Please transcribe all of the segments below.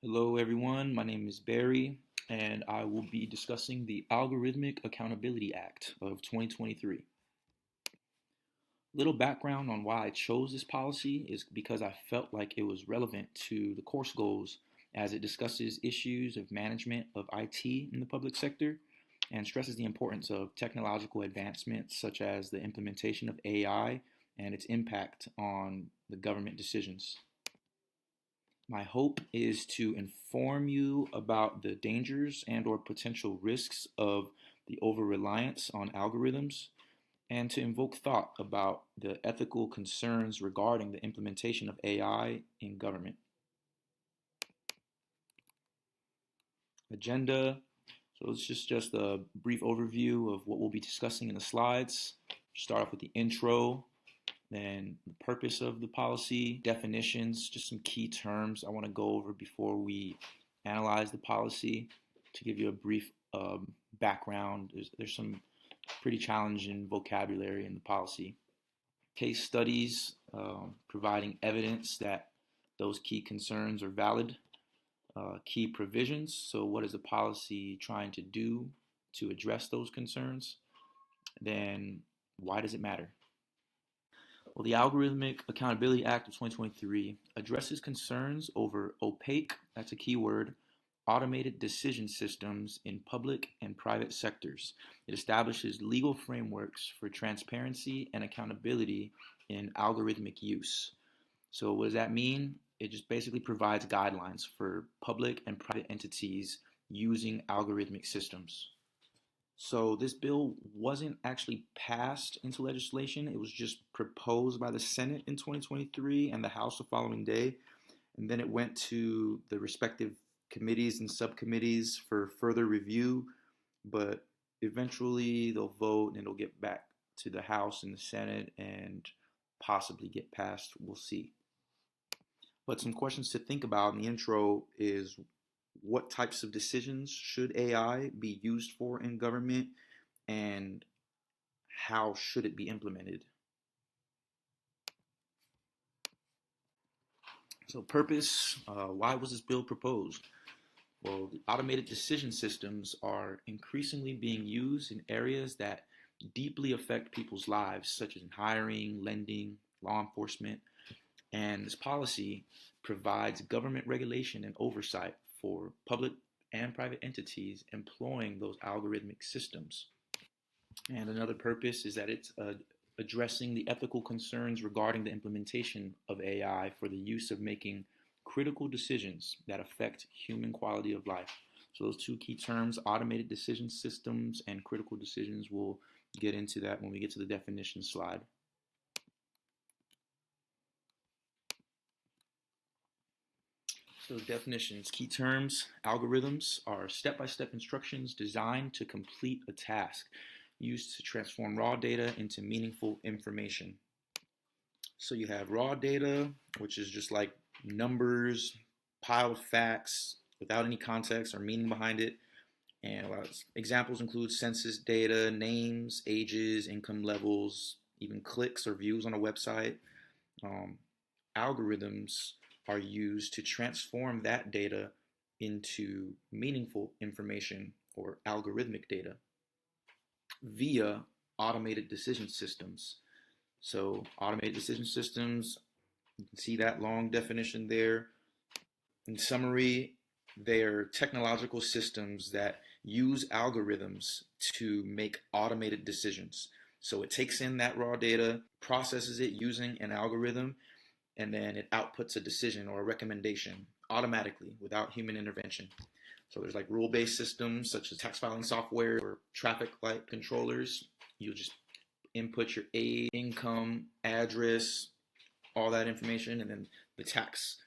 Hello, everyone. My name is Barry, and I will be discussing the Algorithmic Accountability Act of 2023. Little background on why I chose this policy is because I felt like it was relevant to the course goals as it discusses issues of management of IT in the public sector and stresses the importance of technological advancements such as the implementation of AI and its impact on the government decisions. My hope is to inform you about the dangers and or potential risks of the over-reliance on algorithms and to invoke thought about the ethical concerns regarding the implementation of AI in government. Agenda. So it's just a brief overview of what we'll be discussing in the slides. Start off with the intro, then the purpose of the policy, definitions, just some key terms I want to go over before we analyze the policy. To give you a brief background, there's some pretty challenging vocabulary in the policy. Case studies providing evidence that those key concerns are valid. Key provisions, so what is the policy trying to do to address those concerns? Then why does it matter? Well, the Algorithmic Accountability Act of 2023 addresses concerns over opaque, that's a key word, automated decision systems in public and private sectors. It establishes legal frameworks for transparency and accountability in algorithmic use. So what does that mean? It just basically provides guidelines for public and private entities using algorithmic systems. So this bill wasn't actually passed into legislation. It was just proposed by the Senate in 2023 and the House the following day. And then it went to the respective committees and subcommittees for further review. But eventually they'll vote and it'll get back to the House and the Senate and possibly get passed. We'll see. But some questions to think about in the intro is, what types of decisions should AI be used for in government, and how should it be implemented? So purpose, why was this bill proposed? Well, the automated decision systems are increasingly being used in areas that deeply affect people's lives, such as in hiring, lending, law enforcement, and this policy provides government regulation and oversight for public and private entities employing those algorithmic systems. And another purpose is that it's addressing the ethical concerns regarding the implementation of AI for the use of making critical decisions that affect human quality of life. So those two key terms, automated decision systems and critical decisions, we'll get into that when we get to the definition slide. So definitions, key terms, algorithms are step-by-step instructions designed to complete a task, used to transform raw data into meaningful information. So you have raw data, which is just like numbers, piled facts without any context or meaning behind it. And examples include census data, names, ages, income levels, even clicks or views on a website. Algorithms are used to transform that data into meaningful information or algorithmic data via automated decision systems. So automated decision systems, you can see that long definition there. In summary, they are technological systems that use algorithms to make automated decisions. So it takes in that raw data, processes it using an algorithm, and then it outputs a decision or a recommendation automatically without human intervention. So there's like rule-based systems such as tax filing software or traffic light controllers. You'll just input your age, income, address, all that information, and then the tax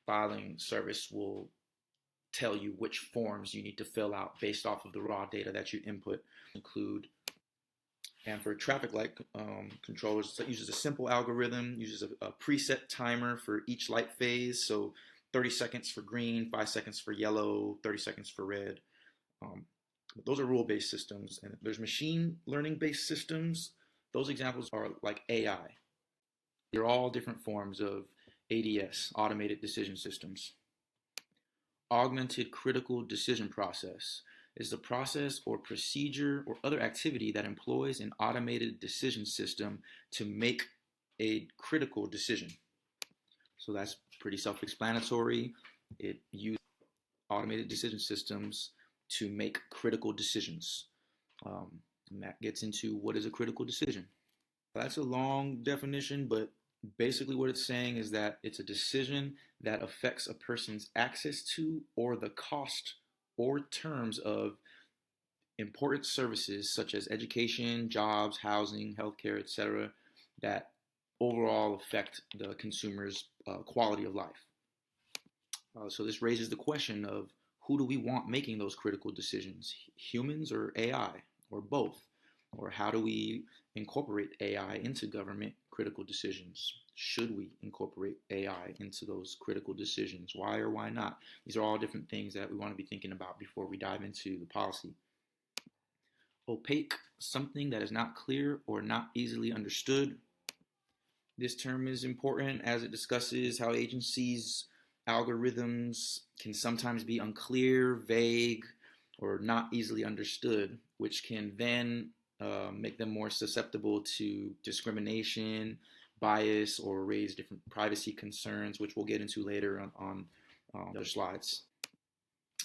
filing service will tell you which forms you need to fill out based off of the raw data that you input. And for traffic light controllers, it uses a simple algorithm, uses a preset timer for each light phase. So 30 seconds for green, 5 seconds for yellow, 30 seconds for red. Those are rule-based systems. And there's machine learning-based systems. Those examples are like AI. They're all different forms of ADS, automated decision systems. augmented critical decision process is the process or procedure or other activity that employs an automated decision system to make a critical decision. So that's pretty self-explanatory. It uses automated decision systems to make critical decisions. And that gets into what is a critical decision. That's a long definition, but basically what it's saying is that it's a decision that affects a person's access to or the cost or terms of important services such as education, jobs, housing, healthcare, etc., that overall affect the consumer's quality of life. So this raises the question of who do we want making those critical decisions, humans or AI, or both? Or how do we incorporate AI into government critical decisions? Should we incorporate AI into those critical decisions? Why or why not? These are all different things that we want to be thinking about before we dive into the policy. Opaque, something that is not clear or not easily understood. This term is important as it discusses how agencies' algorithms can sometimes be unclear, vague, or not easily understood, which can then make them more susceptible to discrimination, bias, or raise different privacy concerns, which we'll get into later on other slides.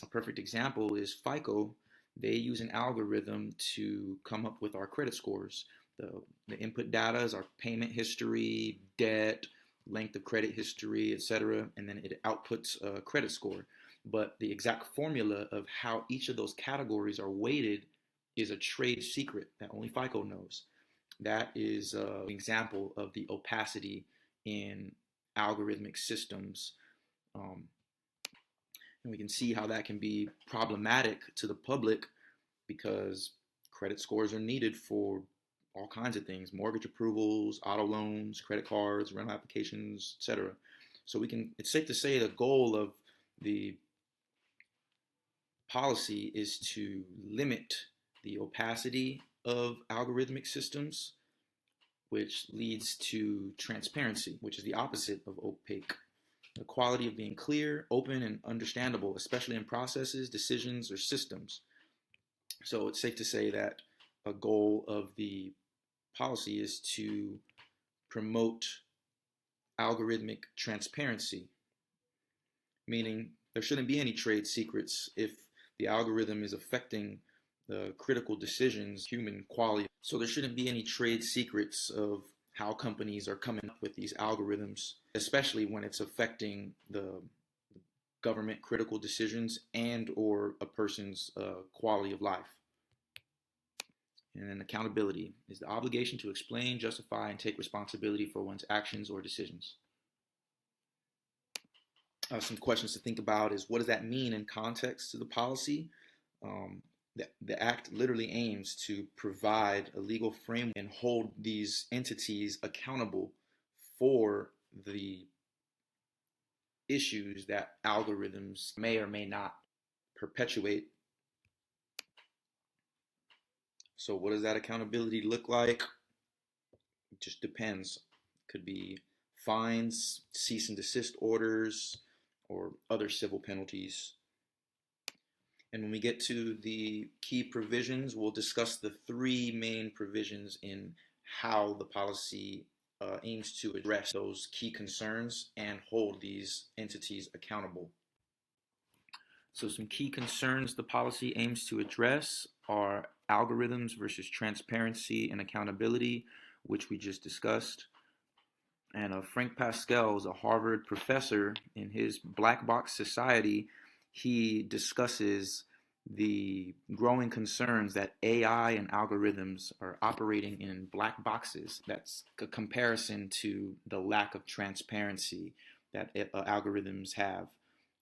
A perfect example is FICO. They use an algorithm to come up with our credit scores. The input data is our payment history, debt, length of credit history, etc., and then it outputs a credit score. But the exact formula of how each of those categories are weighted is a trade secret that only FICO knows. That is an example of the opacity in algorithmic systems. And we can see how that can be problematic to the public because credit scores are needed for all kinds of things: mortgage approvals, auto loans, credit cards, rental applications, etc. So it's safe to say the goal of the policy is to limit the opacity of algorithmic systems, which leads to transparency, which is the opposite of opaque. The quality of being clear, open, and understandable, especially in processes, decisions, or systems. So it's safe to say that a goal of the policy is to promote algorithmic transparency, meaning there shouldn't be any trade secrets if the algorithm is affecting the critical decisions, human quality. So there shouldn't be any trade secrets of how companies are coming up with these algorithms, especially when it's affecting the government critical decisions and or a person's quality of life. And then accountability is the obligation to explain, justify, and take responsibility for one's actions or decisions. Some questions to think about is, what does that mean in context to the policy? The Act literally aims to provide a legal framework and hold these entities accountable for the issues that algorithms may or may not perpetuate. So what does that accountability look like? It just depends. It could be fines, cease and desist orders, or other civil penalties. And when we get to the key provisions, we'll discuss the three main provisions in how the policy aims to address those key concerns and hold these entities accountable. So some key concerns the policy aims to address are algorithms versus transparency and accountability, which we just discussed. And Frank Pascal is a Harvard professor. In his Black Box Society, he discusses the growing concerns that AI and algorithms are operating in black boxes. That's a comparison to the lack of transparency that algorithms have.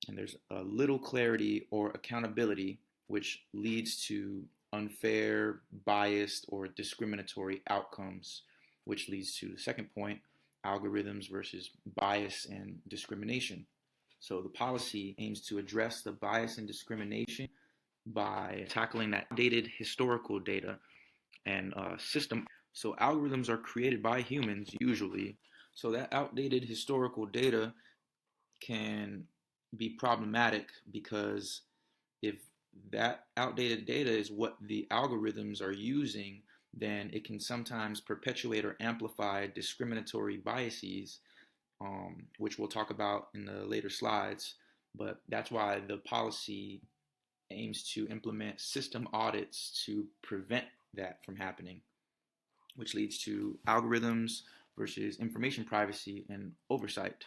And there's a little clarity or accountability, which leads to unfair, biased, or discriminatory outcomes, which leads to the second point, algorithms versus bias and discrimination. So the policy aims to address the bias and discrimination by tackling that outdated historical data and system. So algorithms are created by humans usually. So that outdated historical data can be problematic because if that outdated data is what the algorithms are using, then it can sometimes perpetuate or amplify discriminatory biases, which we'll talk about in the later slides. But that's why the policy aims to implement system audits to prevent that from happening, which leads to algorithms versus information privacy and oversight.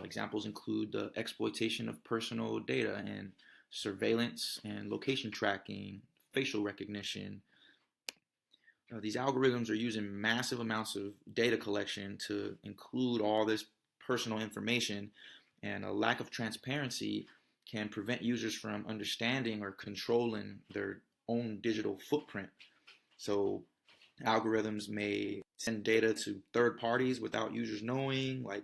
Examples include the exploitation of personal data and surveillance and location tracking, facial recognition. These algorithms are using massive amounts of data collection to include all this personal information, and a lack of transparency can prevent users from understanding or controlling their own digital footprint. So algorithms may send data to third parties without users knowing, like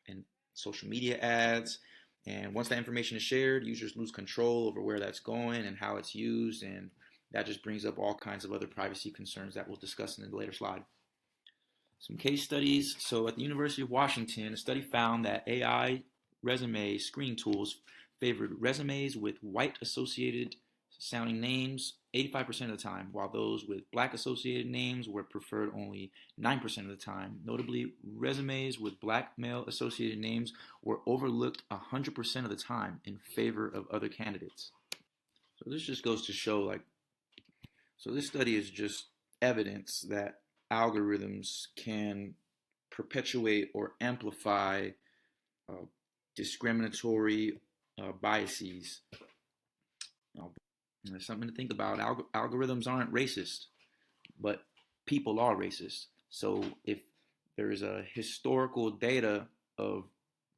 in social media ads. And once that information is shared, users lose control over where that's going and how it's used. And that just brings up all kinds of other privacy concerns that we'll discuss in the later slide. Some case studies. So at the University of Washington, a study found that AI resume screening tools favored resumes with white associated sounding names 85% of the time, while those with black associated names were preferred only 9% of the time. Notably, resumes with black male associated names were overlooked 100% of the time in favor of other candidates. So this just goes to show, so this study is just evidence that algorithms can perpetuate or amplify discriminatory biases. There's something to think about. Algorithms aren't racist, but people are racist. So if there is a historical data of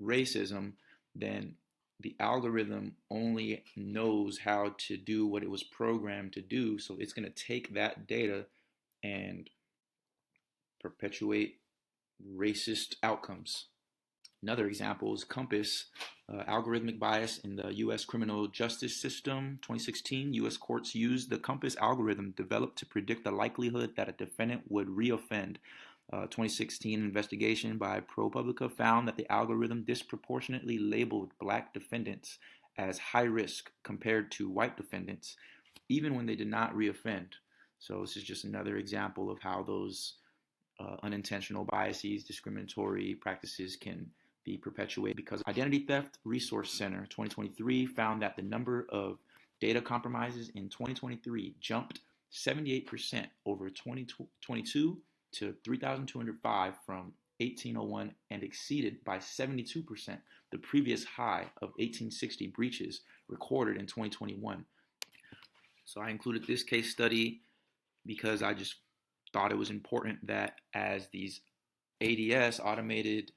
racism, then the algorithm only knows how to do what it was programmed to do. So it's going to take that data and perpetuate racist outcomes. Another example is Compass, algorithmic bias in the U.S. criminal justice system. 2016, U.S. courts used the Compass algorithm developed to predict the likelihood that a defendant would reoffend. 2016 investigation by ProPublica found that the algorithm disproportionately labeled black defendants as high risk compared to white defendants, even when they did not reoffend. So this is just another example of how those unintentional biases, discriminatory practices can be perpetuated. Because Identity Theft Resource Center 2023 found that the number of data compromises in 2023 jumped 78% over 2022 to 3,205 from 1801 and exceeded by 72% the previous high of 1860 breaches recorded in 2021. So I included this case study because I just thought it was important that as these ADS, automated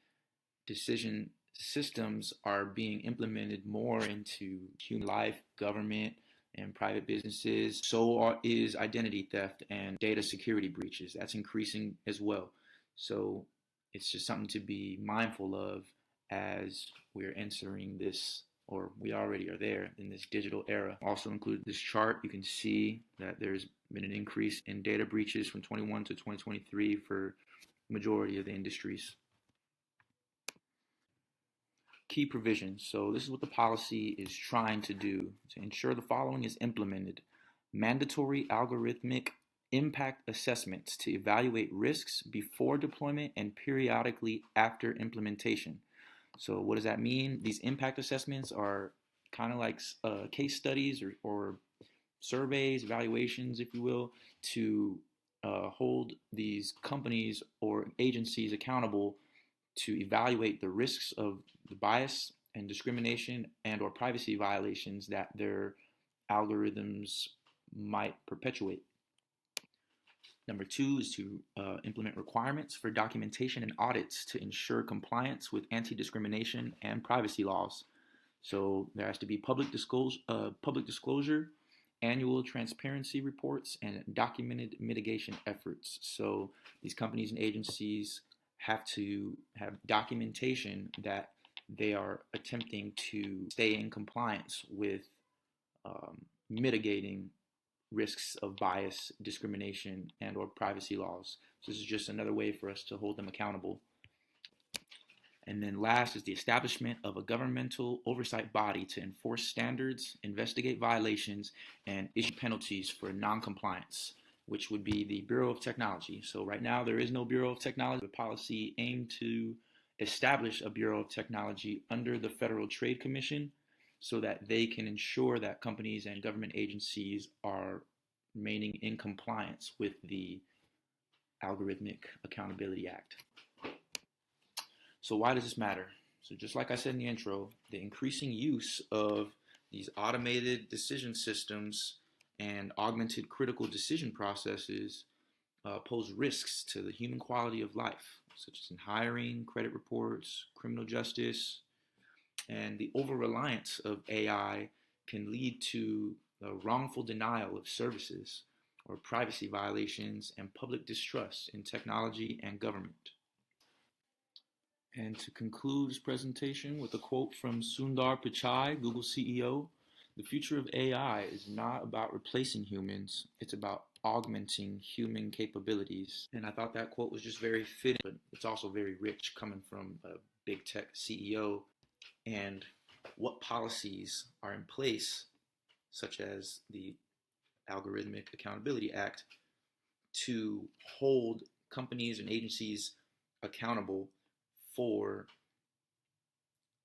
decision systems, are being implemented more into human life, government, and private businesses, so is identity theft and data security breaches. That's increasing as well. So it's just something to be mindful of as we're entering this, or we already are there in this digital era. Also included this chart, you can see that there's been an increase in data breaches from 21 to 2023 for the majority of the industries. Key provisions. So this is what the policy is trying to do, to ensure the following is implemented. Mandatory algorithmic impact assessments to evaluate risks before deployment and periodically after implementation. So what does that mean? These impact assessments are kind of like case studies or surveys, evaluations, if you will, to hold these companies or agencies accountable to evaluate the risks of the bias and discrimination and or privacy violations that their algorithms might perpetuate. Number 2 is to implement requirements for documentation and audits to ensure compliance with anti-discrimination and privacy laws. So there has to be public disclosure, annual transparency reports, and documented mitigation efforts. So these companies and agencies have to have documentation that they are attempting to stay in compliance with mitigating risks of bias, discrimination, and or privacy laws. So this is just another way for us to hold them accountable. And then last is the establishment of a governmental oversight body to enforce standards, investigate violations, and issue penalties for noncompliance, which would be the Bureau of Technology. So right now there is no Bureau of Technology. The policy aimed to establish a Bureau of Technology under the Federal Trade Commission so that they can ensure that companies and government agencies are remaining in compliance with the Algorithmic Accountability Act. So why does this matter? So just like I said in the intro, the increasing use of these automated decision systems and augmented critical decision processes pose risks to the human quality of life, such as in hiring, credit reports, criminal justice, and the over-reliance of AI can lead to the wrongful denial of services or privacy violations and public distrust in technology and government. And to conclude this presentation with a quote from Sundar Pichai, Google CEO, the future of AI is not about replacing humans, it's about augmenting human capabilities. And I thought that quote was just very fitting, but it's also very rich coming from a big tech CEO. And what policies are in place, such as the Algorithmic Accountability Act, to hold companies and agencies accountable for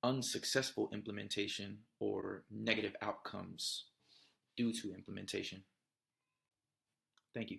unsuccessful implementation or negative outcomes due to implementation. Thank you.